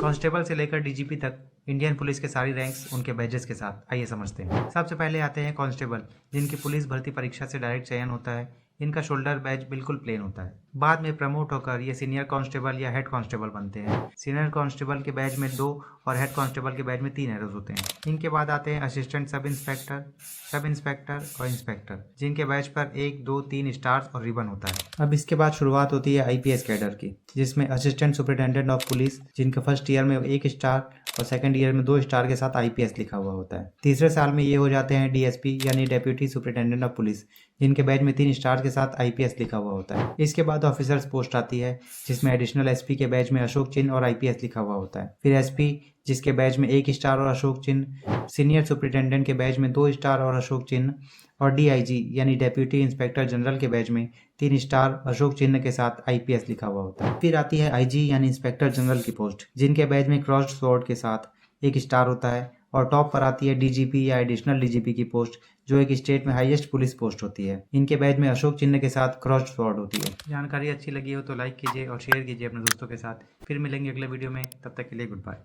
Constable से लेकर DGP तक इंडियन पुलिस के सारी रैंक्स उनके बैजेस के साथ। आइए समझते हैं। सबसे पहले आते हैं कांस्टेबल, जिनकी पुलिस भर्ती परीक्षा से डायरेक्ट चयन होता है। इनका शोल्डर बैज बिल्कुल प्लेन होता है। बाद में प्रमोट होकर ये सीनियर कांस्टेबल या हेड कांस्टेबल बनते हैं। सीनियर कांस्टेबल के बैज में 2 और हेड कांस्टेबल के बैज में 3 एरोज होते हैं। इनके बाद आते हैं असिस्टेंट सब इंस्पेक्टर और इंस्पेक्टर, जिनके बैज पर 1, 2, 3 स्टार्स और रिबन होता है। अब इसके बाद शुरुआत होती है आईपीएस कैडर की, जिसमें असिस्टेंट सुपरिटेंडेंट ऑफ पुलिस, जिनका फर्स्ट ईयर में 1 स्टार और सेकंड ईयर में 2 स्टार के साथ आईपीएस लिखा हुआ होता है। तीसरे साल में ये हो जाते हैं डीएसपी यानी डेप्यूटी सुपरिटेंडेंट ऑफ पुलिस, जिनके बैज में 3 स्टार के साथ आईपीएस लिखा हुआ होता है। इसके बाद ऑफिसर्स पोस्ट आती है, जिसमें एडिशनल एसपी के बैज में अशोक चिन्ह और आईपीएस लिखा हुआ होता है। फिर एसपी, जिसके बैज में 1 स्टार और अशोक चिन्ह, सीनियर सुपरिटेंडेंट के बैज में 2 स्टार और अशोक चिन्ह, और डीआईजी यानी डेप्यूटी इंस्पेक्टर जनरल के बैज में 3 स्टार अशोक चिन्ह के साथ आईपीएस लिखा हुआ होता है। फिर आती है आईजी यानी इंस्पेक्टर जनरल की पोस्ट, जिनके बैज में क्रॉस्ड स्वॉर्ड के साथ 1 स्टार होता है। और टॉप पर आती है डीजीपी या एडिशनल डीजीपी की पोस्ट, जो एक स्टेट में हाईएस्ट पुलिस पोस्ट होती है। इनके बैज में अशोक चिन्ह के साथ क्रॉस्ड स्वॉर्ड होती है। जानकारी अच्छी लगी हो तो लाइक कीजिए और शेयर कीजिए अपने दोस्तों के साथ। फिर मिलेंगे अगले वीडियो में, तब तक के लिए गुड बाय।